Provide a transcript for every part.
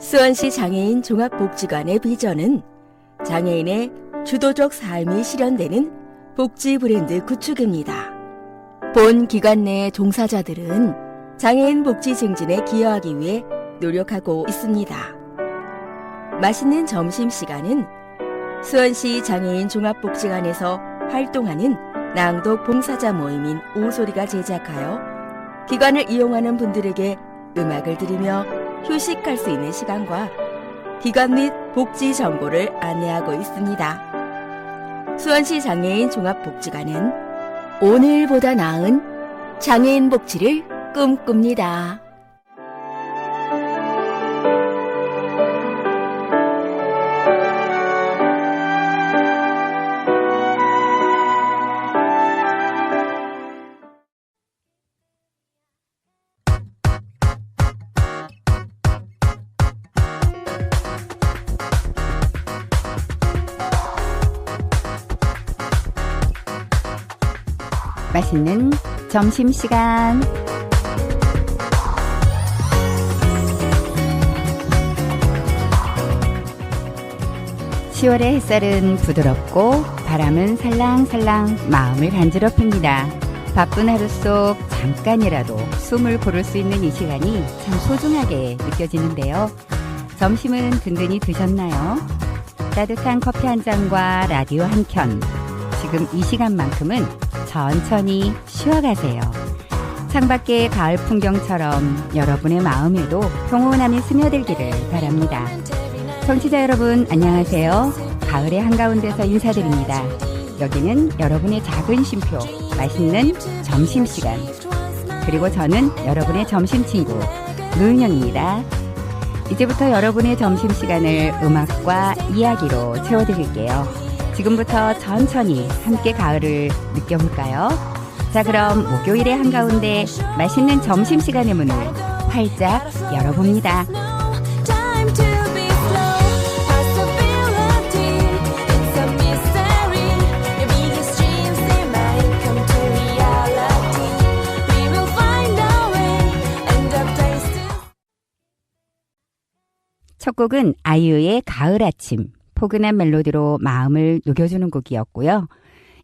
수원시 장애인 종합복지관의 비전은 장애인의 주도적 삶이 실현되는 복지 브랜드 구축입니다. 본 기관 내 종사자들은 장애인 복지 증진에 기여하기 위해 노력하고 있습니다. 맛있는 점심시간은 수원시 장애인 종합복지관에서 활동하는 낭독 봉사자 모임인 오소리가 제작하여 기관을 이용하는 분들에게 음악을 들으며 휴식할 수 있는 시간과 기관 및 복지 정보를 안내하고 있습니다. 수원시 장애인 종합복지관은 오늘보다 나은 장애인 복지를 꿈꿉니다. 맛있는 점심시간. (10월의) 햇살은 부드럽고 바람은 살랑살랑 마음을 간지럽힙니다. 바쁜 하루 속 잠깐이라도 숨을 고를 수 있는 이 시간이 참 소중하게 느껴지는데요. 점심은 든든히 드셨나요? 따뜻한 커피 한 잔과 라디오 한 켠. 지금 이 시간만큼은 천천히 쉬어가세요. 창밖의 가을 풍경처럼 여러분의 마음에도 평온함이 스며들기를 바랍니다. 청취자 여러분 안녕하세요. 가을의 한가운데서 인사드립니다. 여기는 여러분의 작은 쉼표, 맛있는 점심시간. 그리고 저는 여러분의 점심친구 노은영입니다. 이제부터 여러분의 점심시간을 음악과 이야기로 채워드릴게요. 지금부터 천천히 함께 가을을 느껴볼까요? 자, 그럼 목요일의 한가운데 맛있는 점심시간의 문을 활짝 열어봅니다. 첫 곡은 아이유의 가을 아침. 포근한 멜로디로 마음을 녹여주는 곡이었고요.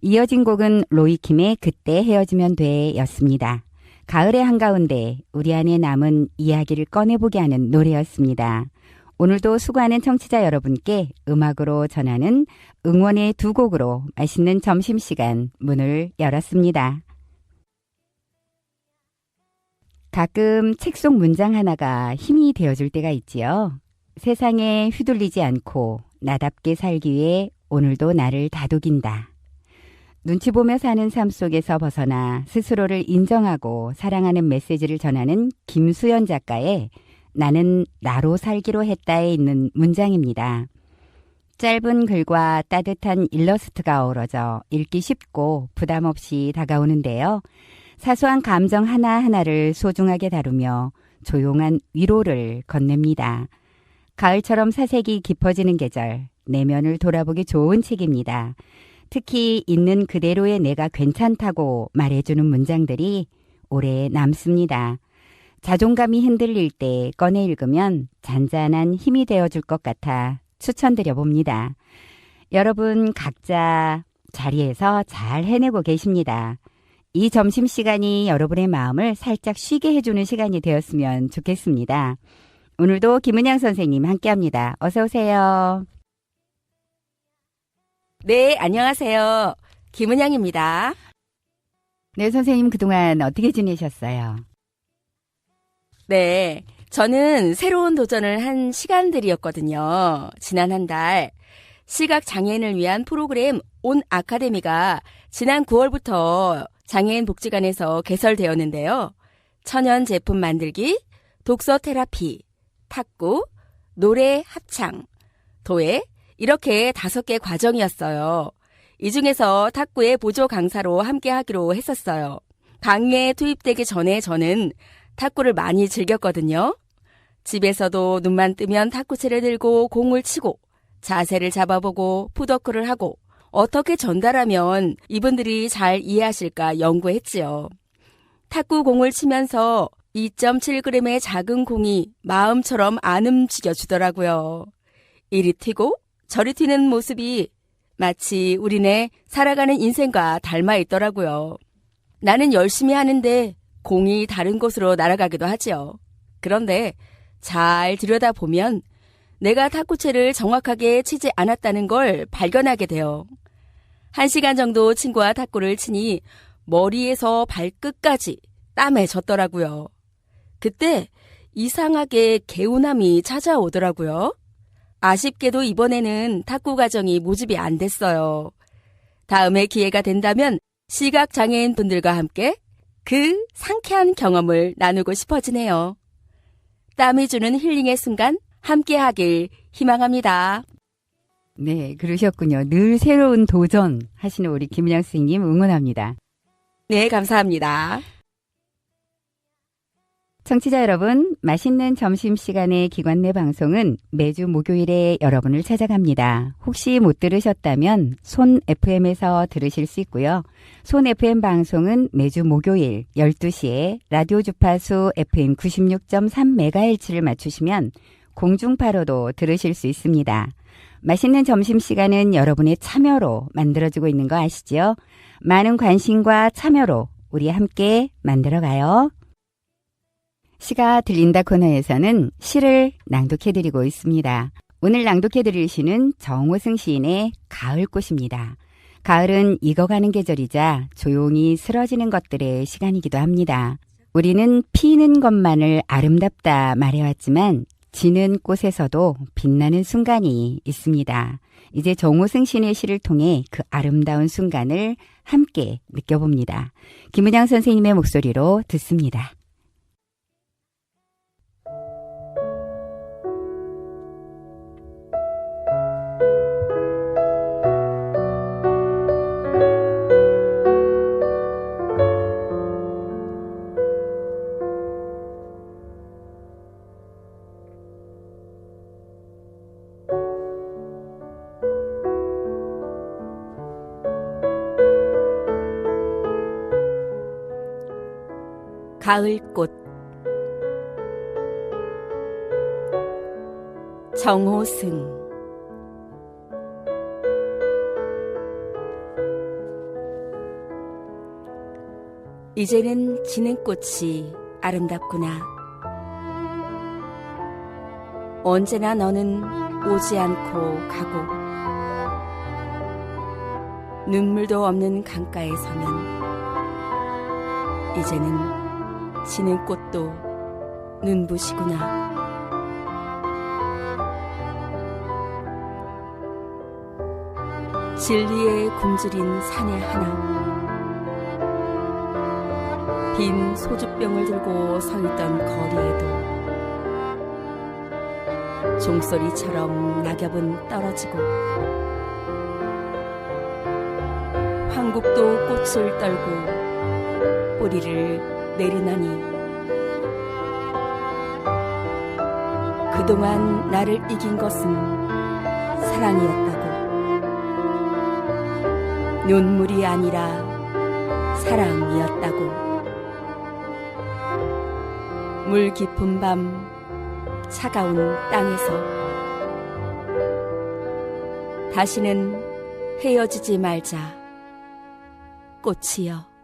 이어진 곡은 로이킴의 그때 헤어지면 돼 였습니다. 가을의 한가운데 우리 안에 남은 이야기를 꺼내보게 하는 노래였습니다. 오늘도 수고하는 청취자 여러분께 음악으로 전하는 응원의 두 곡으로 맛있는 점심시간 문을 열었습니다. 가끔 책 속 문장 하나가 힘이 되어줄 때가 있지요. 세상에 휘둘리지 않고 나답게 살기 위해 오늘도 나를 다독인다. 눈치 보며 사는 삶 속에서 벗어나 스스로를 인정하고 사랑하는 메시지를 전하는 김수연 작가의 나는 나로 살기로 했다에 있는 문장입니다. 짧은 글과 따뜻한 일러스트가 어우러져 읽기 쉽고 부담 없이 다가오는데요. 사소한 감정 하나하나를 소중하게 다루며 조용한 위로를 건넵니다. 가을처럼 사색이 깊어지는 계절, 내면을 돌아보기 좋은 책입니다. 특히 있는 그대로의 내가 괜찮다고 말해주는 문장들이 오래 남습니다. 자존감이 흔들릴 때 꺼내 읽으면 잔잔한 힘이 되어줄 것 같아 추천드려 봅니다. 여러분 각자 자리에서 잘 해내고 계십니다. 이 점심시간이 여러분의 마음을 살짝 쉬게 해주는 시간이 되었으면 좋겠습니다. 오늘도 김은양 선생님 함께합니다. 어서 오세요. 네, 안녕하세요. 김은양입니다. 네, 선생님 그동안 어떻게 지내셨어요? 네, 저는 새로운 도전을 한 시간들이었거든요. 지난 한 달 시각 장애인을 위한 프로그램 온 아카데미가 지난 9월부터 장애인 복지관에서 개설되었는데요. 천연 제품 만들기, 독서 테라피, 탁구, 노래 합창, 도예 이렇게 5개 과정이었어요. 이 중에서 탁구의 보조 강사로 함께 하기로 했었어요. 강의에 투입되기 전에 저는 탁구를 많이 즐겼거든요. 집에서도 눈만 뜨면 탁구채를 들고 공을 치고 자세를 잡아보고 푸더크를 하고 어떻게 전달하면 이분들이 잘 이해하실까 연구했지요. 탁구 공을 치면서 2.7g의 작은 공이 마음처럼 안 움직여 주더라고요. 이리 튀고 저리 튀는 모습이 마치 우리네 살아가는 인생과 닮아 있더라고요. 나는 열심히 하는데 공이 다른 곳으로 날아가기도 하지요. 그런데 잘 들여다보면 내가 탁구채를 정확하게 치지 않았다는 걸 발견하게 돼요. 1시간 정도 친구와 탁구를 치니 머리에서 발끝까지 땀에 젖더라고요. 그때 이상하게 개운함이 찾아오더라고요. 아쉽게도 이번에는 탁구 과정이 모집이 안 됐어요. 다음에 기회가 된다면 시각장애인 분들과 함께 그 상쾌한 경험을 나누고 싶어지네요. 땀이 주는 힐링의 순간 함께 하길 희망합니다. 네, 그러셨군요. 늘 새로운 도전 하시는 우리 김은영 선생님 응원합니다. 네, 감사합니다. 청취자 여러분, 맛있는 점심시간의 기관 내 방송은 매주 목요일에 여러분을 찾아갑니다. 혹시 못 들으셨다면 손 FM에서 들으실 수 있고요. 손 FM 방송은 매주 목요일 12시에 라디오 주파수 FM 96.3MHz를 맞추시면 공중파로도 들으실 수 있습니다. 맛있는 점심시간은 여러분의 참여로 만들어지고 있는 거 아시죠? 많은 관심과 참여로 우리 함께 만들어가요. 시가 들린다 코너에서는 시를 낭독해드리고 있습니다. 오늘 낭독해드릴 시는 정호승 시인의 가을꽃입니다. 가을은 익어가는 계절이자 조용히 쓰러지는 것들의 시간이기도 합니다. 우리는 피는 것만을 아름답다 말해왔지만 지는 꽃에서도 빛나는 순간이 있습니다. 이제 정호승 시인의 시를 통해 그 아름다운 순간을 함께 느껴봅니다. 김은영 선생님의 목소리로 듣습니다. 가을꽃 정호승 이제는 지는 꽃이 아름답구나. 언제나 너는 오지 않고 가고 눈물도 없는 강가에 서면 이제는 지는 꽃도 눈부시구나. 진리에 굶주린 사내 하나 빈 소주병을 들고 서 있던 거리에도 종소리처럼 낙엽은 떨어지고 황국도 꽃을 떨고 뿌리를 내리나니 그동안 나를 이긴 것은 사랑이었다고. 눈물이 아니라 사랑이었다고. 물 깊은 밤 차가운 땅에서 다시는 헤어지지 말자 꽃이여.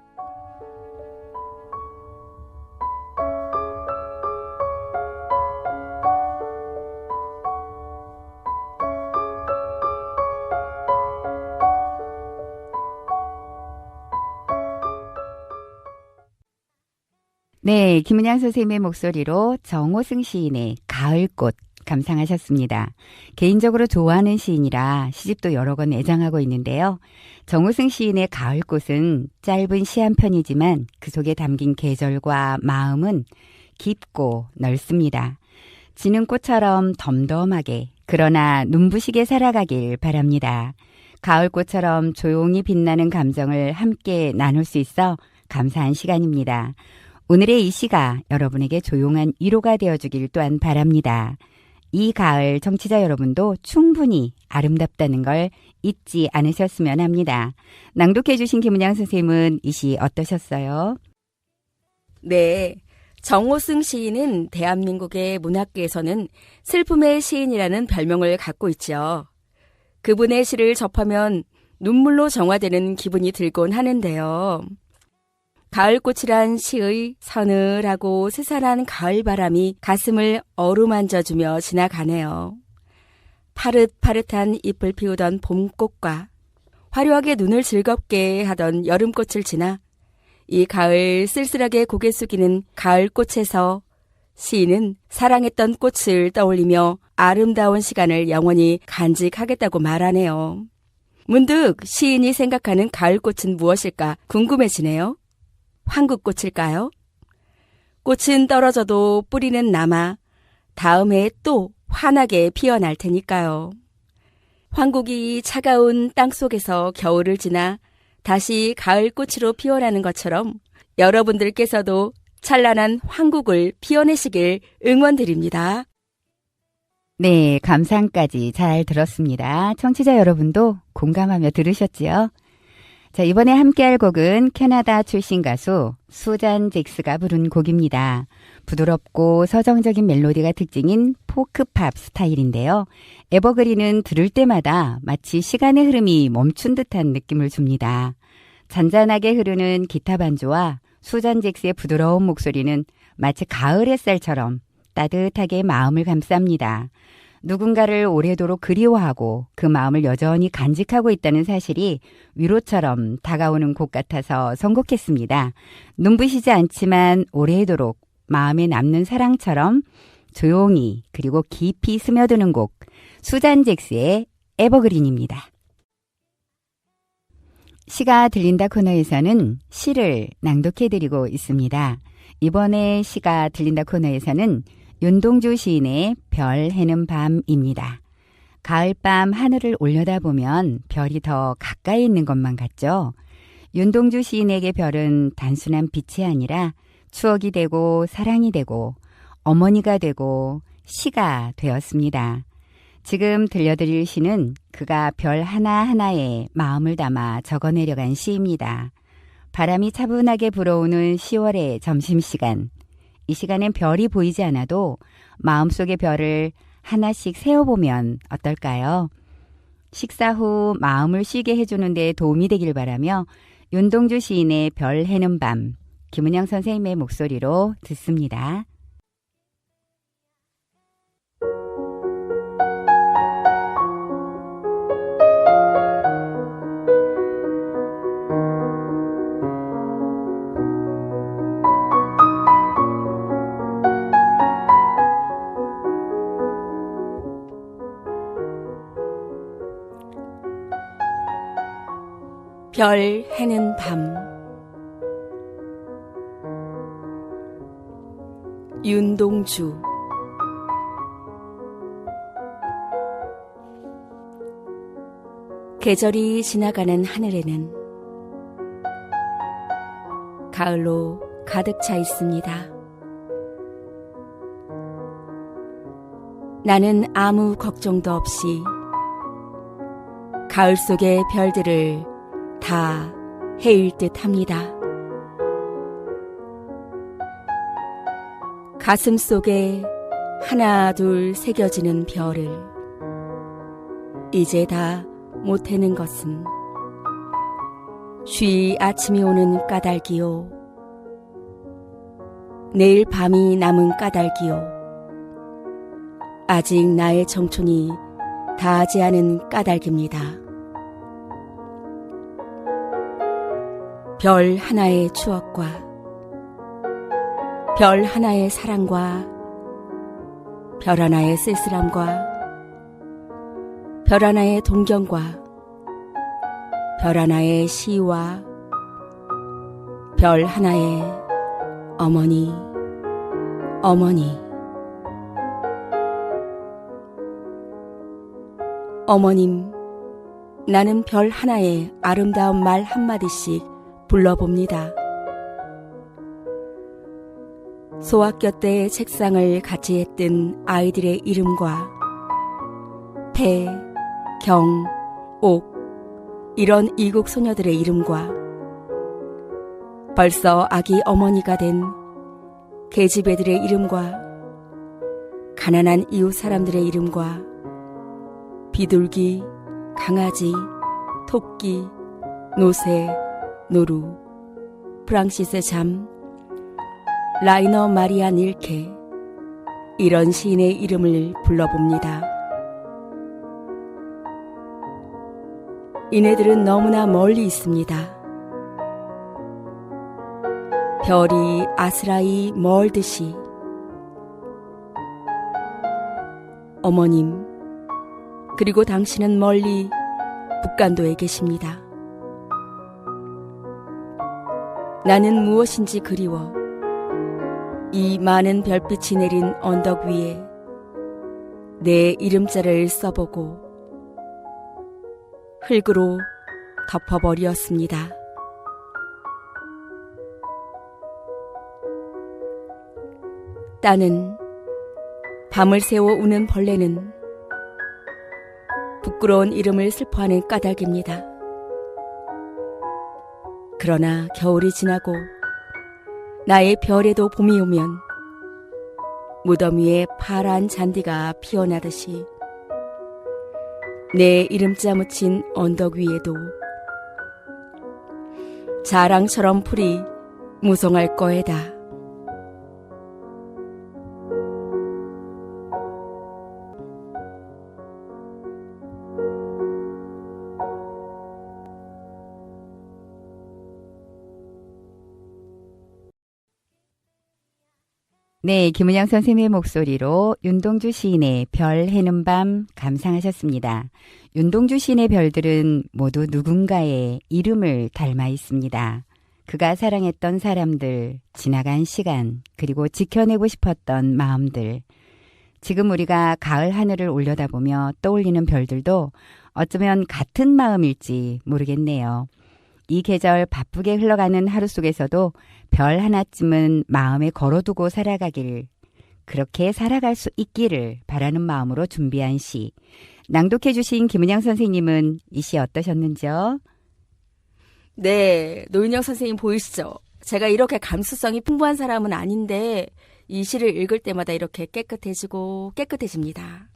네, 김은양 선생님의 목소리로 정호승 시인의 가을꽃 감상하셨습니다. 개인적으로 좋아하는 시인이라 시집도 여러 권 애장하고 있는데요. 정호승 시인의 가을꽃은 짧은 시 한 편이지만 그 속에 담긴 계절과 마음은 깊고 넓습니다. 지는 꽃처럼 덤덤하게 그러나 눈부시게 살아가길 바랍니다. 가을꽃처럼 조용히 빛나는 감정을 함께 나눌 수 있어 감사한 시간입니다. 오늘의 이 시가 여러분에게 조용한 위로가 되어주길 또한 바랍니다. 이 가을 청취자 여러분도 충분히 아름답다는 걸 잊지 않으셨으면 합니다. 낭독해 주신 김은양 선생님은 이 시 어떠셨어요? 네, 정호승 시인은 대한민국의 문학계에서는 슬픔의 시인이라는 별명을 갖고 있죠. 그분의 시를 접하면 눈물로 정화되는 기분이 들곤 하는데요. 가을꽃이란 시의 서늘하고 스산한 가을바람이 가슴을 어루만져주며 지나가네요. 파릇파릇한 잎을 피우던 봄꽃과 화려하게 눈을 즐겁게 하던 여름꽃을 지나 이 가을 쓸쓸하게 고개 숙이는 가을꽃에서 시인은 사랑했던 꽃을 떠올리며 아름다운 시간을 영원히 간직하겠다고 말하네요. 문득 시인이 생각하는 가을꽃은 무엇일까 궁금해지네요. 황국꽃일까요? 꽃은 떨어져도 뿌리는 남아 다음 해에 또 환하게 피어날 테니까요. 황국이 차가운 땅속에서 겨울을 지나 다시 가을꽃으로 피어나는 것처럼 여러분들께서도 찬란한 황국을 피워내시길 응원드립니다. 네, 감상까지 잘 들었습니다. 청취자 여러분도 공감하며 들으셨지요? 자, 이번에 함께할 곡은 캐나다 출신 가수 수잔 잭스가 부른 곡입니다. 부드럽고 서정적인 멜로디가 특징인 포크팝 스타일인데요. 에버그린은 들을 때마다 마치 시간의 흐름이 멈춘 듯한 느낌을 줍니다. 잔잔하게 흐르는 기타 반주와 수잔 잭스의 부드러운 목소리는 마치 가을 햇살처럼 따뜻하게 마음을 감쌉니다. 누군가를 오래도록 그리워하고 그 마음을 여전히 간직하고 있다는 사실이 위로처럼 다가오는 곡 같아서 선곡했습니다. 눈부시지 않지만 오래도록 마음에 남는 사랑처럼 조용히 그리고 깊이 스며드는 곡, 수잔 잭스의 에버그린입니다. 시가 들린다 코너에서는 시를 낭독해드리고 있습니다. 이번에 시가 들린다 코너에서는 윤동주 시인의 별 해는 밤입니다. 가을밤 하늘을 올려다보면 별이 더 가까이 있는 것만 같죠? 윤동주 시인에게 별은 단순한 빛이 아니라 추억이 되고 사랑이 되고 어머니가 되고 시가 되었습니다. 지금 들려드릴 시는 그가 별 하나하나에 마음을 담아 적어내려간 시입니다. 바람이 차분하게 불어오는 10월의 점심시간. 이 시간엔 별이 보이지 않아도 마음속의 별을 하나씩 세어보면 어떨까요? 식사 후 마음을 쉬게 해주는 데 도움이 되길 바라며 윤동주 시인의 별 해는 밤, 김은영 선생님의 목소리로 듣습니다. 별 해는 밤. 윤동주. 계절이 지나가는 하늘에는 가을로 가득 차 있습니다. 나는 아무 걱정도 없이 가을 속의 별들을 다 해일 듯 합니다. 가슴 속에 하나 둘 새겨지는 별을 이제 다 못 해는 것은 쉬 아침이 오는 까닭이요, 내일 밤이 남은 까닭이요, 아직 나의 청춘이 다하지 않은 까닭입니다. 별 하나의 추억과 별 하나의 사랑과 별 하나의 쓸쓸함과 별 하나의 동경과 별 하나의 시와 별 하나의 어머니, 어머니. 어머님, 나는 별 하나의 아름다운 말 한마디씩 불러봅니다. 소학교 때 책상을 같이 했던 아이들의 이름과 태, 경, 옥 이런 이국 소녀들의 이름과 벌써 아기 어머니가 된 계집애들의 이름과 가난한 이웃 사람들의 이름과 비둘기, 강아지, 토끼, 노새, 노루, 프랑시스 잠, 라이너 마리아 닐케, 이런 시인의 이름을 불러봅니다. 이네들은 너무나 멀리 있습니다. 별이 아스라이 멀듯이. 어머님, 그리고 당신은 멀리 북간도에 계십니다. 나는 무엇인지 그리워 이 많은 별빛이 내린 언덕 위에 내 이름자를 써보고 흙으로 덮어버리었습니다. 따는 밤을 새워 우는 벌레는 부끄러운 이름을 슬퍼하는 까닭입니다. 그러나 겨울이 지나고 나의 별에도 봄이 오면 무덤 위에 파란 잔디가 피어나듯이 내 이름자 묻힌 언덕 위에도 자랑처럼 풀이 무성할 거에다. 네, 김은영 선생님의 목소리로 윤동주 시인의 별 해는 밤 감상하셨습니다. 윤동주 시인의 별들은 모두 누군가의 이름을 닮아 있습니다. 그가 사랑했던 사람들, 지나간 시간, 그리고 지켜내고 싶었던 마음들. 지금 우리가 가을 하늘을 올려다보며 떠올리는 별들도 어쩌면 같은 마음일지 모르겠네요. 이 계절 바쁘게 흘러가는 하루 속에서도 별 하나쯤은 마음에 걸어두고 살아가길, 그렇게 살아갈 수 있기를 바라는 마음으로 준비한 시. 낭독해 주신 김은영 선생님은 이 시 어떠셨는지요? 네, 노인영 선생님 보이시죠? 제가 이렇게 감수성이 풍부한 사람은 아닌데 이 시를 읽을 때마다 이렇게 깨끗해지고 깨끗해집니다.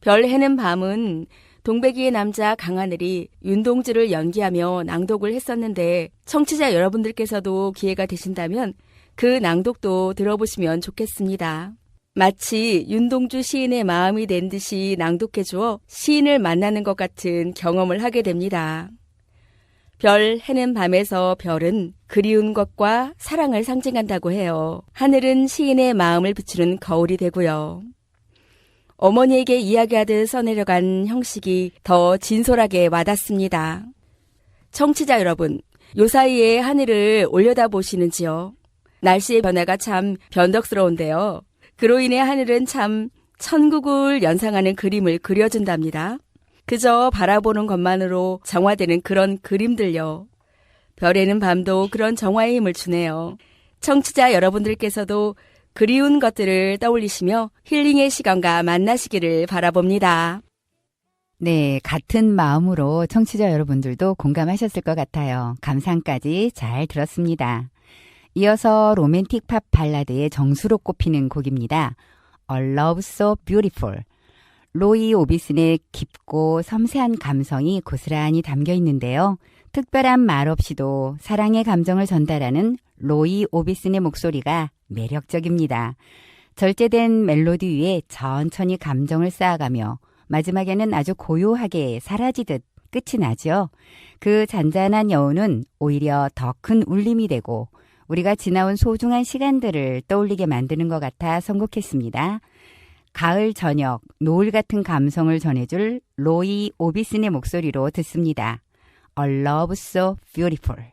별 해는 밤은 동백이의 남자 강하늘이 윤동주를 연기하며 낭독을 했었는데 청취자 여러분들께서도 기회가 되신다면 그 낭독도 들어보시면 좋겠습니다. 마치 윤동주 시인의 마음이 된 듯이 낭독해 주어 시인을 만나는 것 같은 경험을 하게 됩니다. 별 해는 밤에서 별은 그리운 것과 사랑을 상징한다고 해요. 하늘은 시인의 마음을 비추는 거울이 되고요. 어머니에게 이야기하듯 써내려간 형식이 더 진솔하게 와닿습니다. 청취자 여러분, 요사이에 하늘을 올려다보시는지요? 날씨의 변화가 참 변덕스러운데요. 그로 인해 하늘은 참 천국을 연상하는 그림을 그려준답니다. 그저 바라보는 것만으로 정화되는 그런 그림들요. 별에는 밤도 그런 정화의 힘을 주네요. 청취자 여러분들께서도 그리운 것들을 떠올리시며 힐링의 시간과 만나시기를 바라봅니다. 네, 같은 마음으로 청취자 여러분들도 공감하셨을 것 같아요. 감상까지 잘 들었습니다. 이어서 로맨틱 팝 발라드의 정수로 꼽히는 곡입니다. A Love So Beautiful. 로이 오비슨의 깊고 섬세한 감성이 고스란히 담겨 있는데요. 특별한 말 없이도 사랑의 감정을 전달하는 로이 오비슨의 목소리가 매력적입니다. 절제된 멜로디 위에 천천히 감정을 쌓아가며 마지막에는 아주 고요하게 사라지듯 끝이 나죠. 그 잔잔한 여운은 오히려 더 큰 울림이 되고 우리가 지나온 소중한 시간들을 떠올리게 만드는 것 같아 선곡했습니다. 가을 저녁, 노을 같은 감성을 전해줄 로이 오비슨의 목소리로 듣습니다. A Love So Beautiful.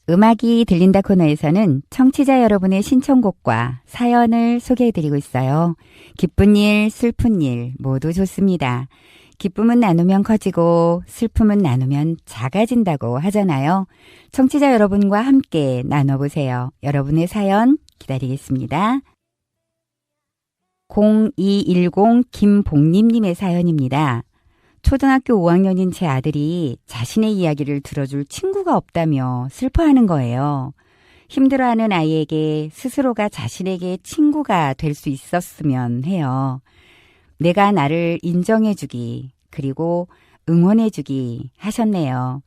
음악이 들린다 코너에서는 청취자 여러분의 신청곡과 사연을 소개해드리고 있어요. 기쁜 일, 슬픈 일 모두 좋습니다. 기쁨은 나누면 커지고 슬픔은 나누면 작아진다고 하잖아요. 청취자 여러분과 함께 나눠보세요. 여러분의 사연 기다리겠습니다. 0210 김복림님의 사연입니다. 초등학교 5학년인 제 아들이 자신의 이야기를 들어줄 친구가 없다며 슬퍼하는 거예요. 힘들어하는 아이에게 스스로가 자신에게 친구가 될 수 있었으면 해요. 내가 나를 인정해주기, 그리고 응원해주기 하셨네요.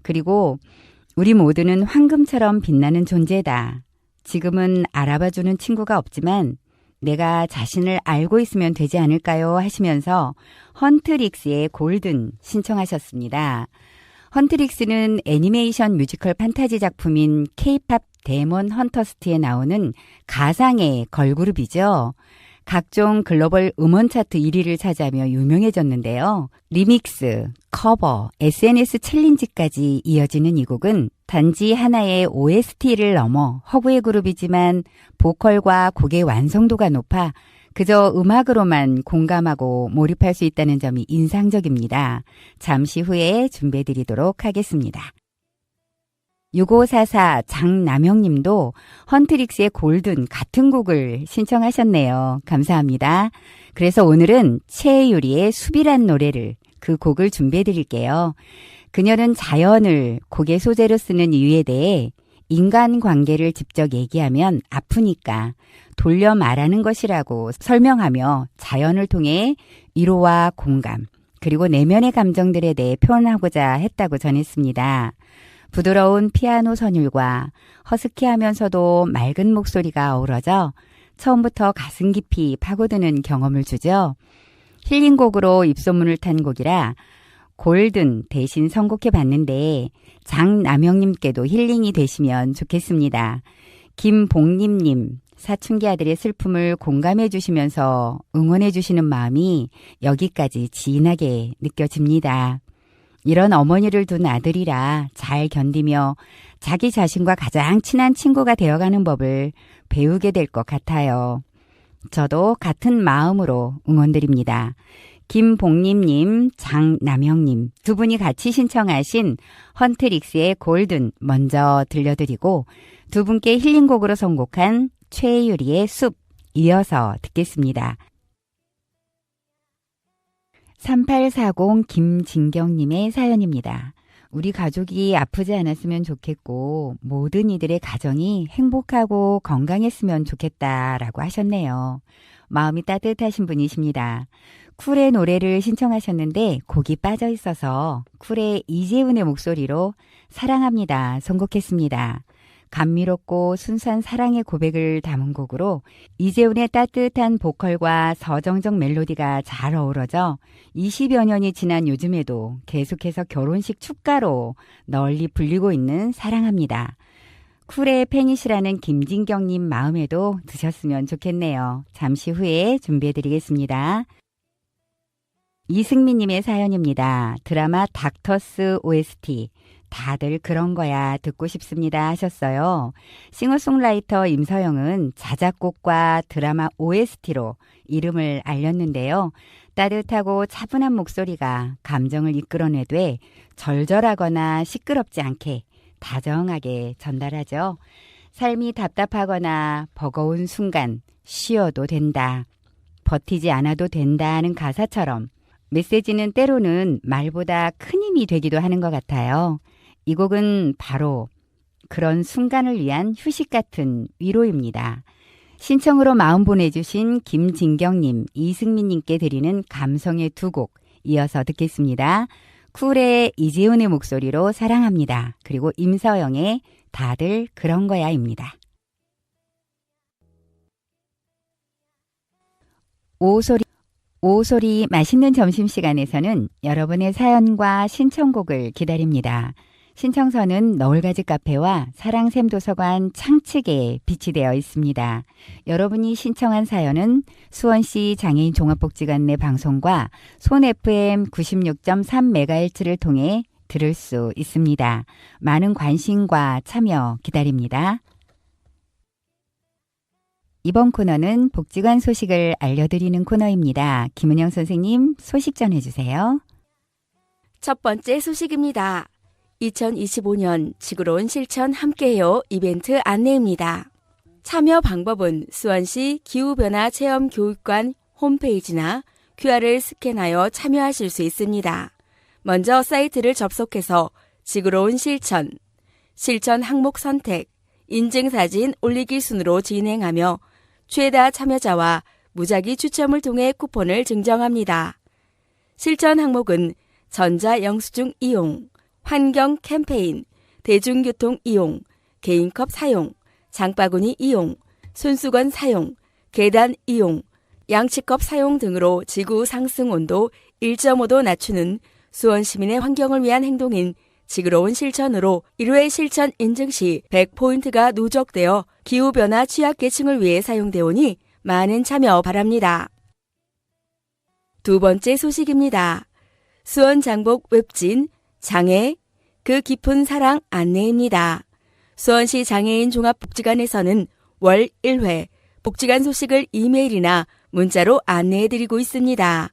그리고 우리 모두는 황금처럼 빛나는 존재다. 지금은 알아봐주는 친구가 없지만 내가 자신을 알고 있으면 되지 않을까요? 하시면서 헌트릭스의 골든 신청하셨습니다. 헌트릭스는 애니메이션 뮤지컬 판타지 작품인 K-팝 데몬 헌터스트에 나오는 가상의 걸그룹이죠. 각종 글로벌 음원 차트 1위를 차지하며 유명해졌는데요. 리믹스, 커버, SNS 챌린지까지 이어지는 이 곡은 단지 하나의 OST를 넘어 허구의 그룹이지만 보컬과 곡의 완성도가 높아 그저 음악으로만 공감하고 몰입할 수 있다는 점이 인상적입니다. 잠시 후에 준비해드리도록 하겠습니다. 6544 장남영님도 헌트릭스의 골든 같은 곡을 신청하셨네요. 감사합니다. 그래서 오늘은 최유리의 숲이란 노래를 그 곡을 준비해드릴게요. 그녀는 자연을 곡의 소재로 쓰는 이유에 대해 인간관계를 직접 얘기하면 아프니까 돌려 말하는 것이라고 설명하며 자연을 통해 위로와 공감 그리고 내면의 감정들에 대해 표현하고자 했다고 전했습니다. 부드러운 피아노 선율과 허스키하면서도 맑은 목소리가 어우러져 처음부터 가슴 깊이 파고드는 경험을 주죠. 힐링곡으로 입소문을 탄 곡이라 골든 대신 선곡해 봤는데 장남영님께도 힐링이 되시면 좋겠습니다. 김봉림님, 사춘기 아들의 슬픔을 공감해 주시면서 응원해 주시는 마음이 여기까지 진하게 느껴집니다. 이런 어머니를 둔 아들이라 잘 견디며 자기 자신과 가장 친한 친구가 되어가는 법을 배우게 될 것 같아요. 저도 같은 마음으로 응원드립니다. 김봉림님, 장남영님 두 분이 같이 신청하신 헌트릭스의 골든 먼저 들려드리고 두 분께 힐링곡으로 선곡한 최유리의 숲 이어서 듣겠습니다. 3840 김진경님의 사연입니다. 우리 가족이 아프지 않았으면 좋겠고 모든 이들의 가정이 행복하고 건강했으면 좋겠다라고 하셨네요. 마음이 따뜻하신 분이십니다. 쿨의 노래를 신청하셨는데 곡이 빠져 있어서 쿨의 이재훈의 목소리로 사랑합니다 선곡했습니다. 감미롭고 순수한 사랑의 고백을 담은 곡으로 이재훈의 따뜻한 보컬과 서정적 멜로디가 잘 어우러져 20여 년이 지난 요즘에도 계속해서 결혼식 축가로 널리 불리고 있는 사랑합니다. 쿨의 팬이시라는 김진경님 마음에도 드셨으면 좋겠네요. 잠시 후에 준비해드리겠습니다. 이승민님의 사연입니다. 드라마 닥터스 OST 다들 그런 거야 듣고 싶습니다 하셨어요. 싱어송라이터 임서영은 자작곡과 드라마 OST로 이름을 알렸는데요. 따뜻하고 차분한 목소리가 감정을 이끌어내되 절절하거나 시끄럽지 않게 다정하게 전달하죠. 삶이 답답하거나 버거운 순간 쉬어도 된다. 버티지 않아도 된다는 가사처럼 메시지는 때로는 말보다 큰 힘이 되기도 하는 것 같아요. 이 곡은 바로 그런 순간을 위한 휴식 같은 위로입니다. 신청으로 마음 보내주신 김진경님, 이승민님께 드리는 감성의 두 곡 이어서 듣겠습니다. 쿨의 이재훈의 목소리로 사랑합니다. 그리고 임서영의 다들 그런 거야입니다. 오소리 맛있는 점심시간에서는 여러분의 사연과 신청곡을 기다립니다. 신청서는 너울가지 카페와 사랑샘도서관 창측에 비치되어 있습니다. 여러분이 신청한 사연은 수원시 장애인 종합복지관 내 방송과 손 FM 96.3MHz를 통해 들을 수 있습니다. 많은 관심과 참여 기다립니다. 이번 코너는 복지관 소식을 알려드리는 코너입니다. 김은영 선생님 소식 전해주세요. 첫 번째 소식입니다. 2025년 지구로운 실천 함께해요 이벤트 안내입니다. 참여 방법은 수원시 기후변화 체험교육관 홈페이지나 QR을 스캔하여 참여하실 수 있습니다. 먼저 사이트를 접속해서 지구로운 실천 항목 선택, 인증사진 올리기 순으로 진행하며 최다 참여자와 무작위 추첨을 통해 쿠폰을 증정합니다. 실천 항목은 전자영수증 이용, 환경 캠페인, 대중교통 이용, 개인컵 사용, 장바구니 이용, 손수건 사용, 계단 이용, 양치컵 사용 등으로 지구 상승 온도 1.5도 낮추는 수원 시민의 환경을 위한 행동인 지구로운 실천으로 1회 실천 인증 시 100포인트가 누적되어 기후변화 취약계층을 위해 사용되오니 많은 참여 바랍니다. 두 번째 소식입니다. 수원 장복 웹진 장애 그 깊은 사랑 안내입니다. 수원시 장애인 종합복지관에서는 월 1회 복지관 소식을 이메일이나 문자로 안내해드리고 있습니다.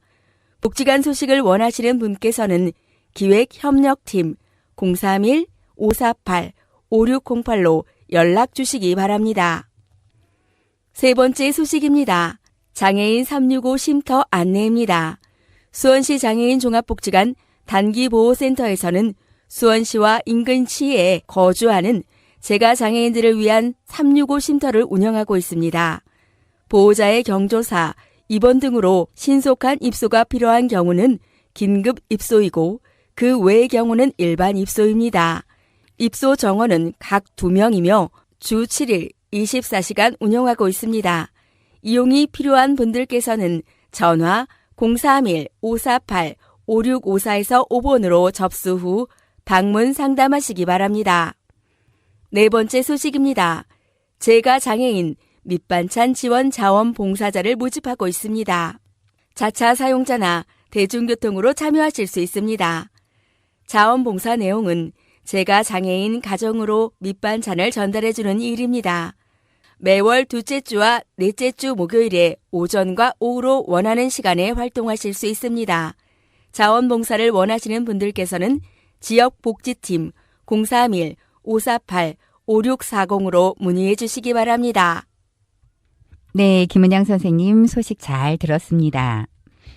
복지관 소식을 원하시는 분께서는 기획협력팀 031-548-5608로 연락 주시기 바랍니다. 세 번째 소식입니다. 장애인 365 쉼터 안내입니다. 수원시 장애인 종합복지관 단기보호센터에서는 수원시와 인근 시에 거주하는 재가 장애인들을 위한 365 쉼터를 운영하고 있습니다. 보호자의 경조사, 입원 등으로 신속한 입소가 필요한 경우는 긴급 입소이고 그 외의 경우는 일반 입소입니다. 입소 정원은 각 2명이며 주 7일 24시간 운영하고 있습니다. 이용이 필요한 분들께서는 전화 031-548-5654에서 5번으로 접수 후 방문 상담하시기 바랍니다. 네 번째 소식입니다. 재가 장애인 밑반찬 지원 자원봉사자를 모집하고 있습니다. 자차 사용자나 대중교통으로 참여하실 수 있습니다. 자원봉사 내용은 재가 장애인 가정으로 밑반찬을 전달해주는 일입니다. 매월 둘째 주와 넷째 주 목요일에 오전과 오후로 원하는 시간에 활동하실 수 있습니다. 자원봉사를 원하시는 분들께서는 지역복지팀 031-548-5640으로 문의해 주시기 바랍니다. 네, 김은양 선생님 소식 잘 들었습니다.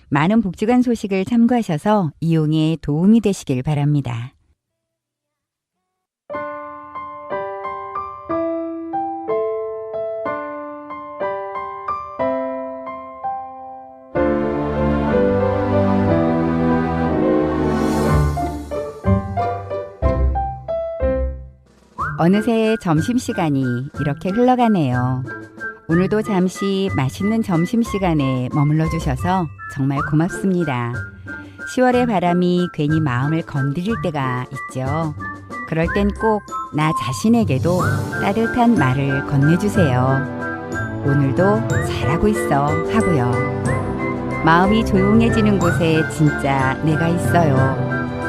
많은 복지관 소식을 참고하셔서 이용에 도움이 되시길 바랍니다. 어느새 점심시간이 이렇게 흘러가네요. 오늘도 잠시 맛있는 점심시간에 머물러 주셔서 정말 고맙습니다. 10월의 바람이 괜히 마음을 건드릴 때가 있죠. 그럴 땐 꼭 나 자신에게도 따뜻한 말을 건네주세요. 오늘도 잘하고 있어 하고요. 마음이 조용해지는 곳에 진짜 내가 있어요.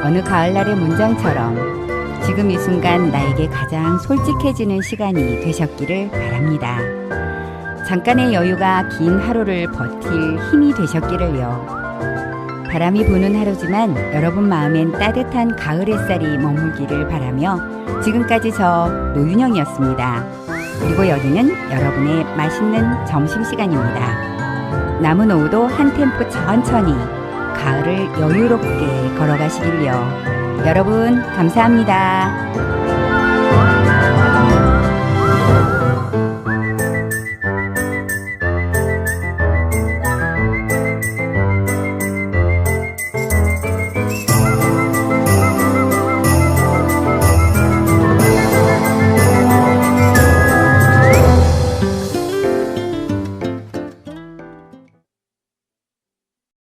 어느 가을날의 문장처럼 지금 이 순간 나에게 가장 솔직해지는 시간이 되셨기를 바랍니다. 잠깐의 여유가 긴 하루를 버틸 힘이 되셨기를요. 바람이 부는 하루지만 여러분 마음엔 따뜻한 가을 햇살이 머물기를 바라며 지금까지 저 노윤영이었습니다. 그리고 여기는 여러분의 맛있는 점심시간입니다. 남은 오후도 한 템포 천천히 가을을 여유롭게 걸어가시길요. 여러분 감사합니다.